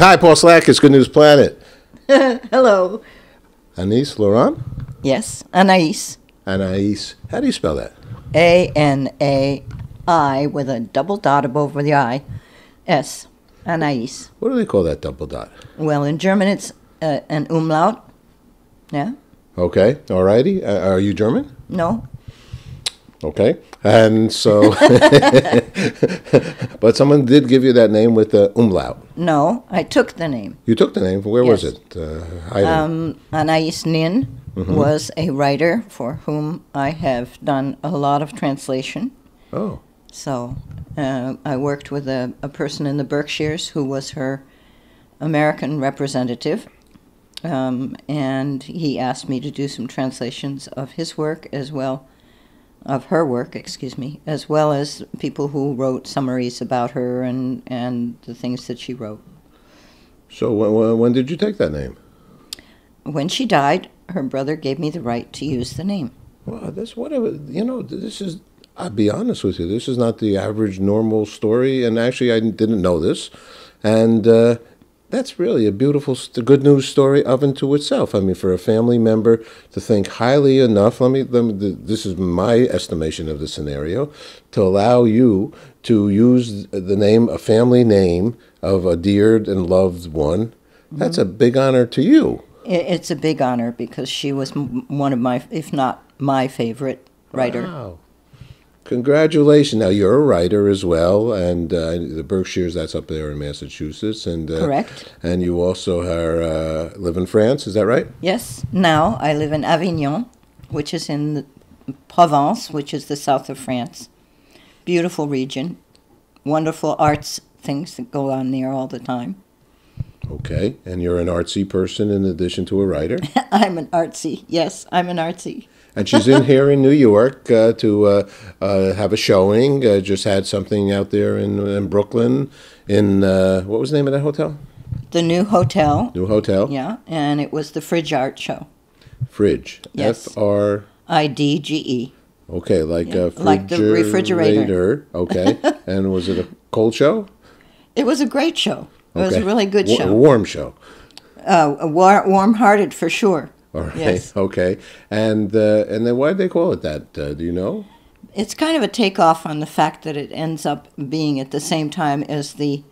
Hi, Paul Slack. It's Good News Planet. Hello. Anais, Laurent? Yes, Anais. Anais. How do you spell that? A-N-A-I with a double dot above the I. S. Anais. What do they call that double dot? Well, in German it's an umlaut. Yeah? Okay, alrighty. Are you German? No? Okay. And so, but someone did give you that name with the umlaut. No, I took the name. You took the name. Where was Yes. it? Hiding. Anais Nin was a writer for whom I have done a lot of translation. Oh, So I worked with a person in the Berkshires who was her American representative, and he asked me to do some translations of his work as well, of her work, excuse me, as well as people who wrote summaries about her and the things that she wrote. so when did you take that name? When she died, her brother gave me the right to use the name. Well, that's whatever. This is. I'll be honest with you. This is not the average normal story, and actually, I didn't know this, and that's really a beautiful, good news story of and to itself. I mean, for a family member to think highly enough. This is my estimation of the scenario, to allow you to use the name, a family name of a dear and loved one. That's a big honor to you. It's a big honor because she was one of my, if not my favorite writer. Wow. Congratulations. Now, you're a writer as well, and the Berkshires, that's up there in Massachusetts. And Correct. And you also live in France, is that right? Yes. Now I live in Avignon, which is in the Provence, which is the south of France. Beautiful region. Wonderful arts things that go on there all the time. Okay. And you're an artsy person in addition to a writer? I'm an artsy. Yes, I'm an artsy. And she's in here in New York to have a showing. Just had something out there in Brooklyn. What was the name of that hotel? The New Hotel. New Hotel? Yeah, and it was the Fridge Art Show. Fridge. Yes. F-R... I-D-G-E. Okay, like Yeah, a like the refrigerator. Okay. And was it a cold show? It was a great show. It was Okay. a really good A show. warm show. Warm-hearted for sure. All right. Yes. Okay. And then why did they call it that? Do you know? It's kind of a takeoff on the fact that it ends up being at the same time as the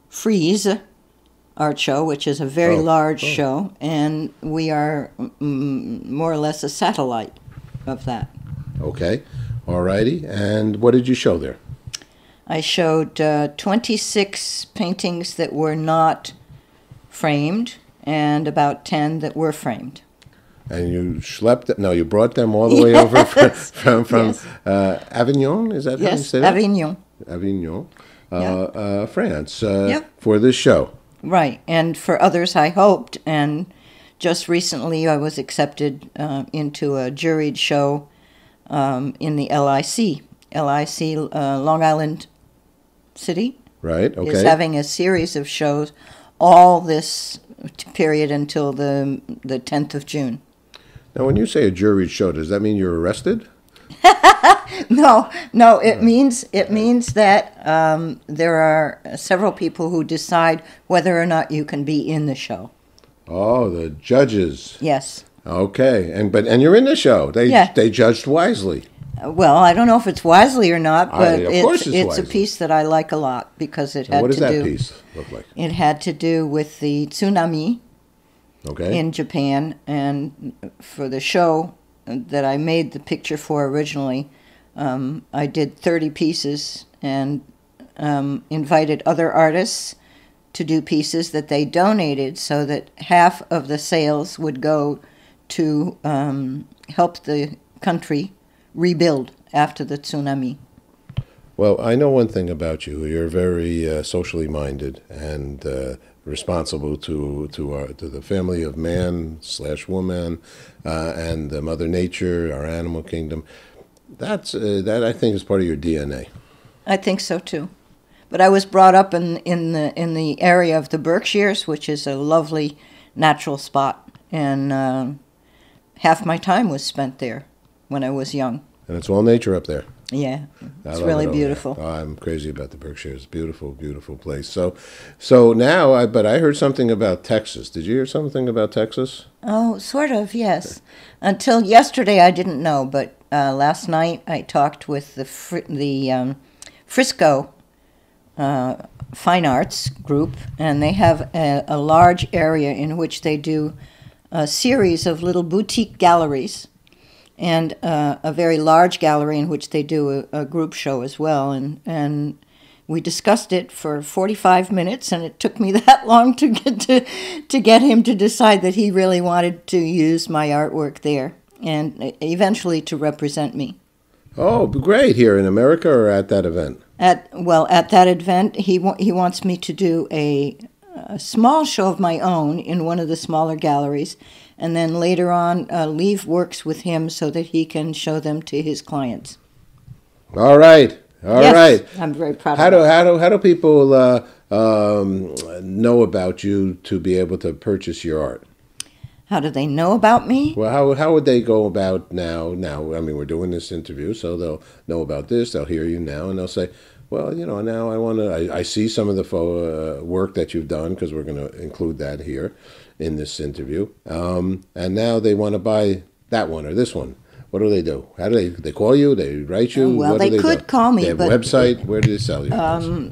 Frieze Art Show, which is a very large show, and we are more or less a satellite of that. Okay. All righty. And what did you show there? I showed 26 paintings that were not framed and about 10 that were framed. And you you brought them all the way over from Yes. Avignon, is that how you Yes, say that? Avignon. Avignon, Yeah. France, Yep. for this show. Right, and for others I hoped, and just recently I was accepted into a juried show in the LIC. LIC, Long Island City, Right, okay. is having a series of shows all this period until the 10th of June. Now, when you say a juried show, does that mean you're arrested? No, it means that there are several people who decide whether or not you can be in the show. Oh, the judges. Yes. Okay, and you're in the show. They judged wisely. Well, I don't know if it's wisely or not, but Of course it's a wisely. piece that I like a lot because it had What does to that do. piece look like? It had to do with the tsunami Okay. in Japan, and for the show that I made the picture for originally, I did 30 pieces and invited other artists to do pieces that they donated so that half of the sales would go to help the country rebuild after the tsunami. Well, I know one thing about you. You're very socially minded and responsible to the family of man/woman and Mother Nature, our animal kingdom. That I think is part of your DNA. I think so too. But I was brought up in the area of the Berkshires, which is a lovely natural spot, and half my time was spent there when I was young. And it's all nature up there. Yeah, I it's love really it over there. beautiful. Oh, I'm crazy about the Berkshires. Beautiful, beautiful place. So now, but I heard something about Texas. Did you hear something about Texas? Oh, sort of, yes. Until yesterday, I didn't know, but last night I talked with the Frisco Fine Arts group, and they have a large area in which they do a series of little boutique galleries, and a very large gallery in which they do a group show as well. And we discussed it for 45 minutes, and it took me that long to get him to decide that he really wanted to use my artwork there, and eventually to represent me. Oh, great! Here in America or at that event? At that event, he wants me to do a small show of my own in one of the smaller galleries, and then later on leave works with him so that he can show them to his clients. All right. All yes, right. I'm very proud of that. How do people know about you to be able to purchase your art? How do they know about me? Well, how would they go about now? Now, I mean, we're doing this interview, so they'll know about this. They'll hear you now, and they'll say, well, you know, now I want to. I see some of the work that you've done because we're going to include that here in this interview. And now they want to buy that one or this one. What do they do? How do they call you? They write you? Well, what do they could do? call me, They have but a website. Where do they sell you?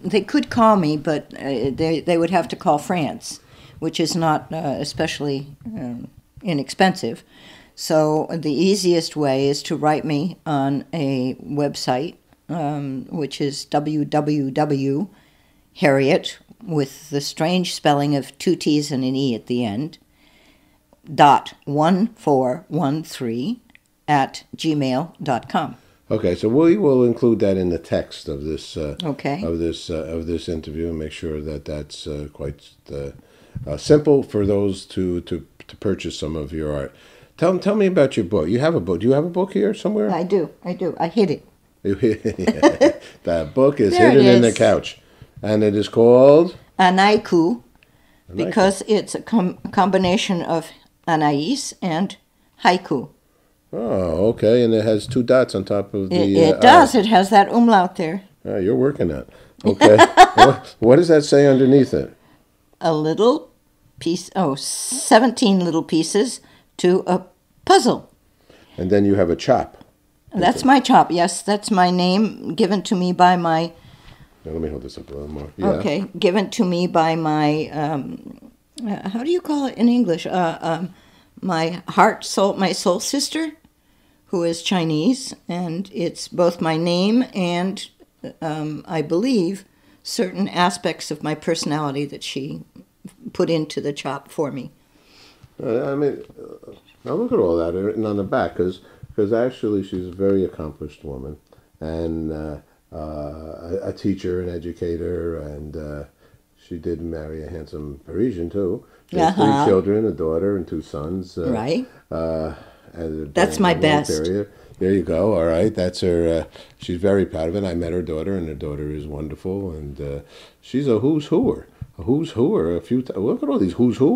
They could call me, but they would have to call France, which is not especially inexpensive. So the easiest way is to write me on a website, which is www.harriet, with the strange spelling of 2 T's and an E at the end, .1413 @gmail.com. Okay, so we will include that in the text of this Okay. of this interview and make sure that that's quite simple for those to purchase some of your art. Tell me about your book. You have a book. Do you have a book here somewhere? I do. I hid it. That book is There it hidden in the is. couch, and it is called Anais, because it's a combination of Anais and haiku. Oh, okay, and it has 2 dots on top of the. It does. It has that umlaut there. Oh, you're working on it. Okay. What does that say underneath it? A little piece, 17 little pieces to a puzzle. And then you have a chop. That's my chop, yes. That's my name given to me by my, Now, let me hold this up a little more. Yeah. okay, given to me by my, how do you call it in English? My soul sister, who is Chinese, and it's both my name and, I believe, certain aspects of my personality that she put into the chop for me. I mean, now look at all that written on the back, because actually she's a very accomplished woman, and a teacher, an educator, and she did marry a handsome Parisian too. She has 3 children, a daughter and 2 sons. Right. That's my best. There you go. All right, that's her. She's very proud of it. I met her daughter, and her daughter is wonderful, and she's a who's whoer. A who's whoer. Look at all these who's who.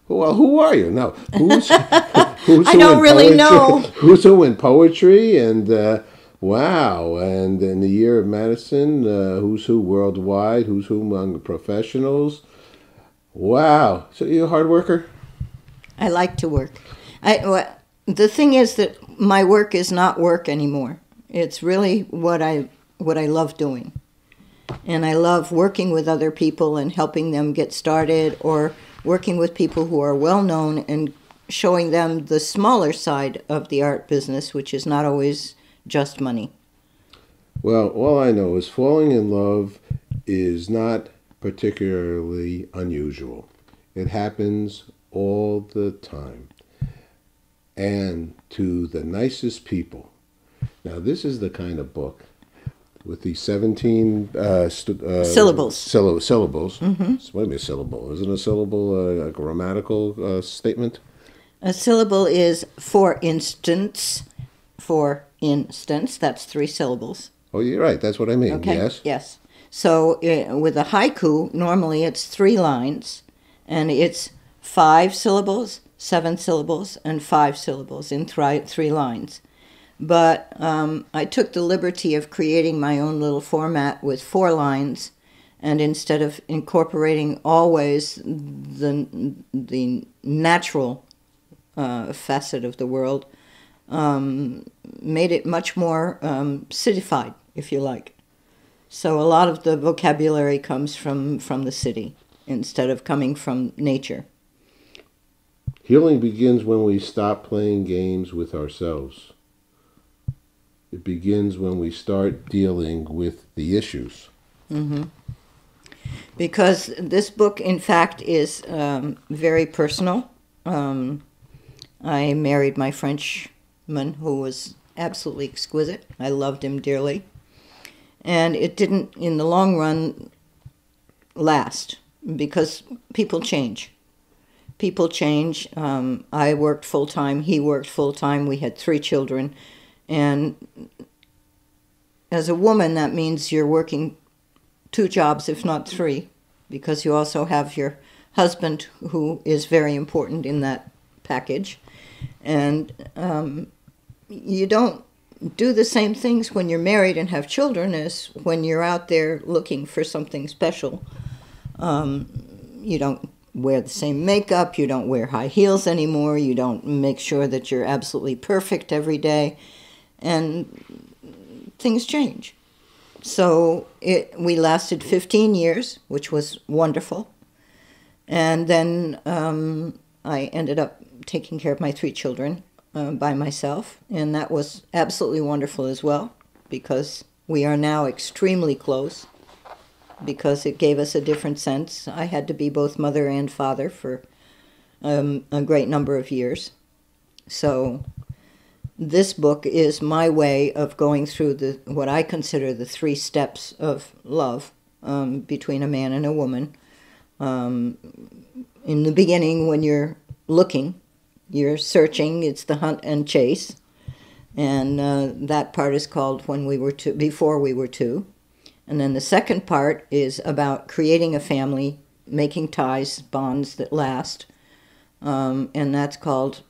Well, who are you? No, who's who's I who don't in really poetry? know. Who's who in poetry, and wow, and in the year of Madison, who's who worldwide, who's who among the professionals. Wow, so you're a hard worker? I like to work. The thing is that my work is not work anymore. It's really what I love doing. And I love working with other people and helping them get started, or working with people who are well known and showing them the smaller side of the art business, which is not always just money. Well, all I know is falling in love is not particularly unusual. It happens all the time, and to the nicest people. Now, this is the kind of book with the 17 syllables. Syllables. Mm-hmm. So what do you mean a syllable? Isn't a syllable a grammatical statement? A syllable is for instance. That's 3 syllables. Oh, you're right. That's what I mean. Okay. Yes. Yes. So with a haiku, normally it's 3 lines, and it's 5 syllables, 7 syllables, and 5 syllables in 3 lines. But I took the liberty of creating my own little format with 4 lines, and instead of incorporating always the natural facet of the world, made it much more cityfied, if you like. So a lot of the vocabulary comes from the city instead of coming from nature. Healing begins when we stop playing games with ourselves. It begins when we start dealing with the issues. Mm-hmm. Because this book, in fact, is very personal. I married my Frenchman, who was absolutely exquisite. I loved him dearly. And it didn't, in the long run, last, because people change. People change. I worked full-time. He worked full-time. We had 3 children. And as a woman, that means you're working 2 jobs, if not 3, because you also have your husband, who is very important in that package. And you don't do the same things when you're married and have children as when you're out there looking for something special. You don't wear the same makeup, you don't wear high heels anymore, you don't make sure that you're absolutely perfect every day, and things change. So we lasted 15 years, which was wonderful. And then I ended up taking care of my 3 children by myself, and that was absolutely wonderful as well, because we are now extremely close, because it gave us a different sense. I had to be both mother and father for a great number of years. So this book is my way of going through what I consider the 3 steps of love between a man and a woman. In the beginning, when you're looking, you're searching, it's the hunt and chase. And that part is called Before We Were Two. And then the second part is about creating a family, making ties, bonds that last. And that's called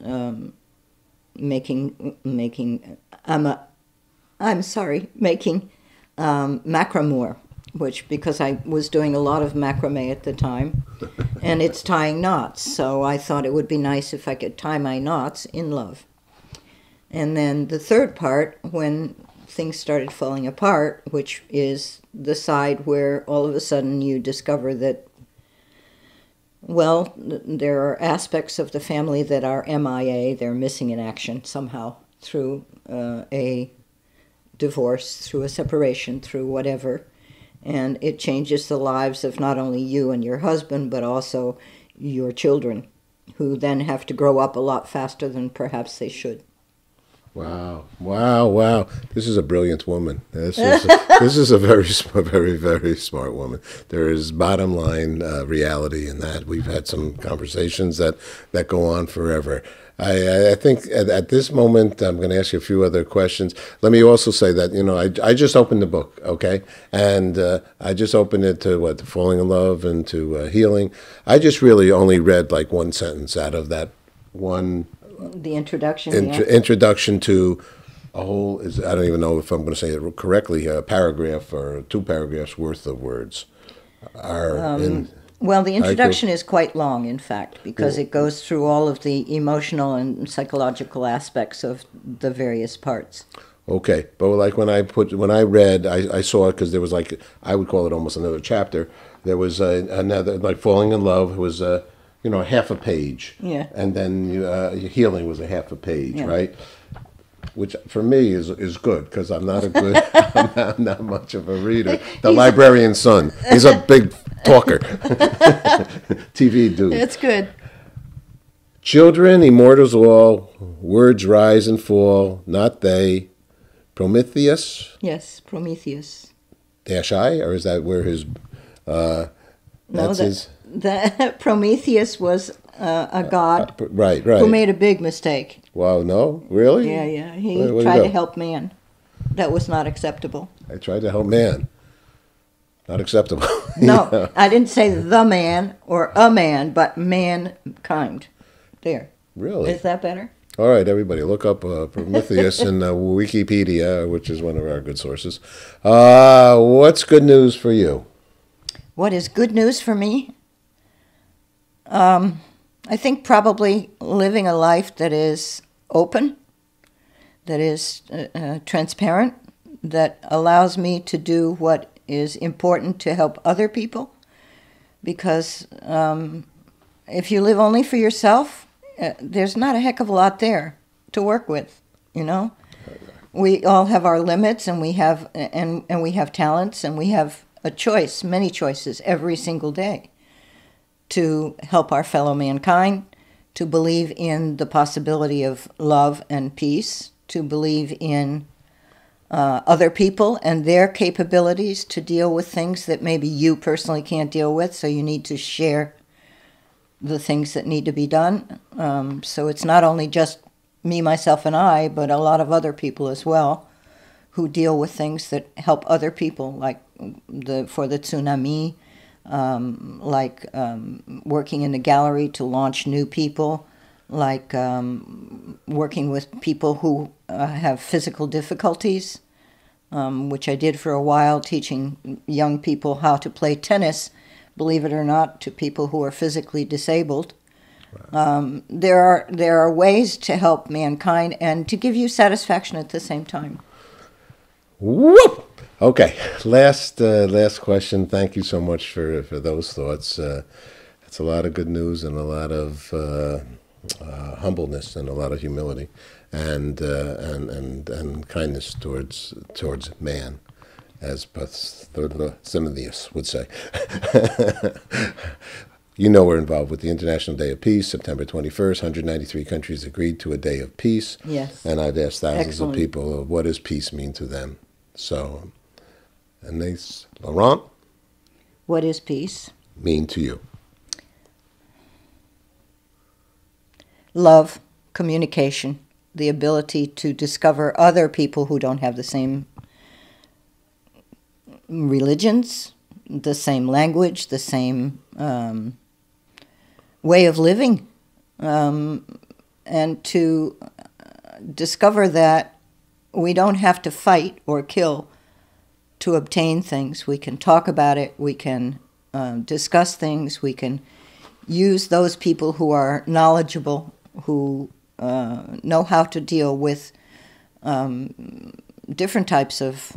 making macramore, which, because I was doing a lot of macrame at the time, and it's tying knots, so I thought it would be nice if I could tie my knots in love. And then the third part, when things started falling apart, which is the side where all of a sudden you discover that, well, there are aspects of the family that are MIA, they're missing in action somehow through a divorce, through a separation, through whatever. And it changes the lives of not only you and your husband, but also your children, who then have to grow up a lot faster than perhaps they should. Wow, wow, wow. This is a brilliant woman. This is a very, very, very smart woman. There is bottom line reality in that. We've had some conversations that go on forever. I think at this moment, I'm going to ask you a few other questions. Let me also say that, I just opened the book, okay? And I just opened it to falling in love and to healing. I just really only read like one sentence out of that one. The introduction. Introduction to a whole, I don't even know if I'm going to say it correctly, a paragraph or 2 paragraphs worth of words are in. Well, the introduction is quite long, in fact, because it goes through all of the emotional and psychological aspects of the various parts. Okay, but like when I read, I saw it because there was like, I would call it almost another chapter. There was another, like falling in love was half a page. Yeah. And then healing was a half a page, Yeah. right? Which for me is good, because I'm not I'm not much of a reader. The librarian's son, he's a big talker. TV dude. It's good. Children, immortals all, words rise and fall, not they. Prometheus? Yes, Prometheus. Dash I, or is that where his that Prometheus was a god right. who made a big mistake. Wow, no? Really? Yeah. He What tried to help man. That was not acceptable. I tried to help man. Not acceptable. No, I didn't say the man or a man, but mankind. There. Really? Is that better? All right, everybody, look up Prometheus in Wikipedia, which is one of our good sources. What's good news for you? What is good news for me? I think probably living a life that is open, that is transparent, that allows me to do what is important to help other people. Because if you live only for yourself, there's not a heck of a lot there to work with, you know? We all have our limits, and we have we have talents, and we have a choice, many choices every single day to help our fellow mankind, to believe in the possibility of love and peace, to believe in other people and their capabilities to deal with things that maybe you personally can't deal with, so you need to share the things that need to be done. So it's not only just me, myself, and I, but a lot of other people as well who deal with things that help other people, like for the tsunami, like working in the gallery to launch new people, like working with people who have physical difficulties, which I did for a while, teaching young people how to play tennis, believe it or not, to people who are physically disabled. Wow. There are ways to help mankind and to give you satisfaction at the same time. Whoop! Okay, last question. Thank you so much for those thoughts. It's a lot of good news and a lot of humbleness and a lot of humility and kindness towards man, as Simonius would say. You know we're involved with the International Day of Peace, September 21st. 193 countries agreed to a day of peace. Yes. And I've asked thousands Excellent. of people, what does peace mean to them? So, Anais, Laurent, What is peace? mean to you? Love, communication, the ability to discover other people who don't have the same religions, the same language, the same way of living, and to discover that we don't have to fight or kill to obtain things. We can talk about it, we can discuss things, we can use those people who are knowledgeable, who know how to deal with different types of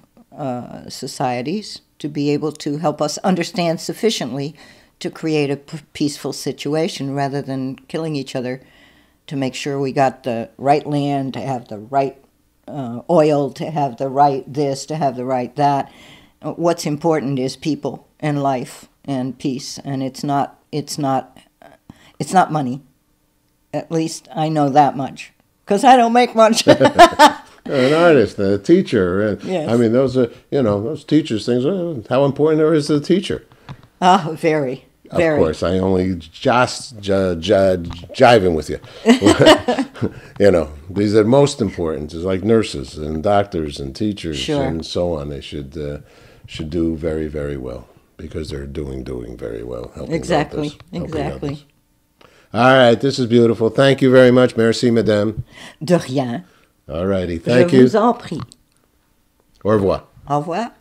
societies, to be able to help us understand sufficiently to create a peaceful situation rather than killing each other, to make sure we got the right land, to have the right oil, to have the right this, to have the right that. What's important is people and life and peace, and it's not money. At least I know that much, because I don't make much. An artist, a teacher. Yes. I mean, those are, those teachers things. How important is the teacher? Ah, very. Of course, I only just jiving with you. These are most important. It's like nurses and doctors and teachers Sure. and so on. They should do very, very well, because they're doing very well. Helping Exactly. others, helping Exactly. others. All right, this is beautiful. Thank you very much. Merci, madame. De rien. All righty, thank Je you. vous en prie. Au revoir. Au revoir.